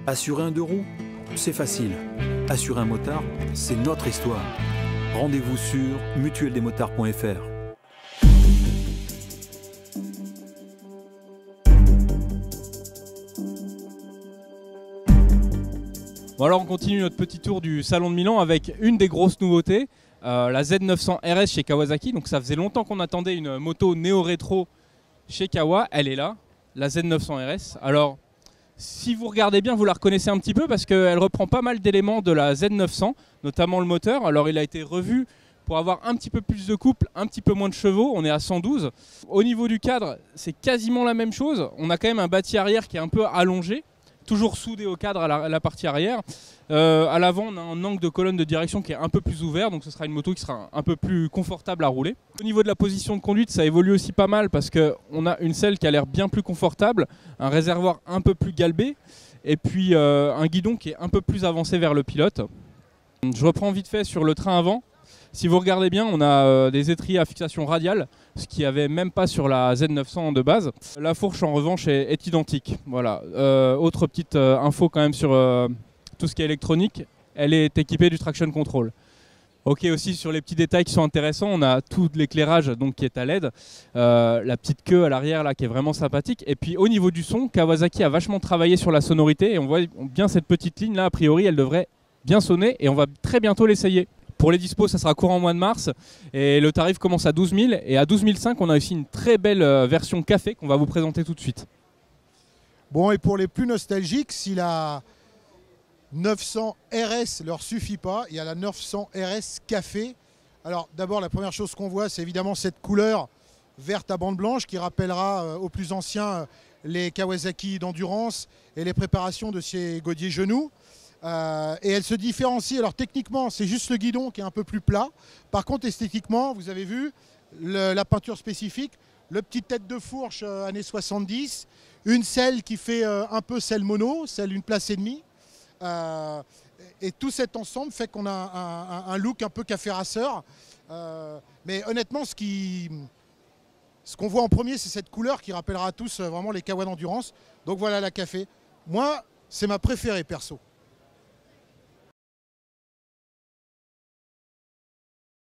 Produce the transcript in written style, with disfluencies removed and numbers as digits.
Assurer un deux roues, c'est facile. Assurer un motard, c'est notre histoire. Rendez-vous sur mutueldesmotards.fr. Bon alors on continue notre petit tour du Salon de Milan avec une des grosses nouveautés, la Z900 RS chez Kawasaki. Donc ça faisait longtemps qu'on attendait une moto néo-rétro chez Kawa, elle est là, la Z900 RS. Alors si vous regardez bien, vous la reconnaissez un petit peu parce qu'elle reprend pas mal d'éléments de la Z900, notamment le moteur. Alors il a été revu pour avoir un petit peu plus de couple, un petit peu moins de chevaux, on est à 112. Au niveau du cadre, c'est quasiment la même chose. On a quand même un bâti arrière qui est un peu allongé, toujours soudé au cadre à la partie arrière. À l'avant, on a un angle de colonne de direction qui est un peu plus ouvert, donc ce sera une moto qui sera un peu plus confortable à rouler. Au niveau de la position de conduite, ça évolue aussi pas mal parce qu'on a une selle qui a l'air bien plus confortable, un réservoir un peu plus galbé, et puis un guidon qui est un peu plus avancé vers le pilote. Je reprends vite fait sur le train avant. Si vous regardez bien, on a des étriers à fixation radiale, ce qu'il n'y avait même pas sur la Z900 de base. La fourche en revanche est identique. Voilà. Autre petite info quand même sur tout ce qui est électronique, elle est équipée du traction control. Ok, aussi sur les petits détails qui sont intéressants, on a tout l'éclairage qui est à LED, la petite queue à l'arrière là qui est vraiment sympathique. Et puis au niveau du son, Kawasaki a vachement travaillé sur la sonorité et on voit bien cette petite ligne là, a priori elle devrait bien sonner et on va très bientôt l'essayer. Pour les dispos, ça sera courant mois de mars et le tarif commence à 12 000 et à 12 500 on a aussi une très belle version café qu'on va vous présenter tout de suite. Bon, et pour les plus nostalgiques, si la 900 RS leur suffit pas, il y a la 900 RS Café. Alors d'abord, la première chose qu'on voit, c'est évidemment cette couleur verte à bande blanche qui rappellera aux plus anciens les Kawasaki d'endurance et les préparations de ces Godier genoux. Et elle se différencie, alors techniquement c'est juste le guidon qui est un peu plus plat, par contre esthétiquement vous avez vu la peinture spécifique, le petit tête de fourche années 70, une selle qui fait un peu selle mono, selle une place et demie, et tout cet ensemble fait qu'on a un look un peu café racer, mais honnêtement ce qu'on voit en premier c'est cette couleur qui rappellera à tous vraiment les Kawa d'endurance, donc voilà la café. Moi c'est ma préférée perso.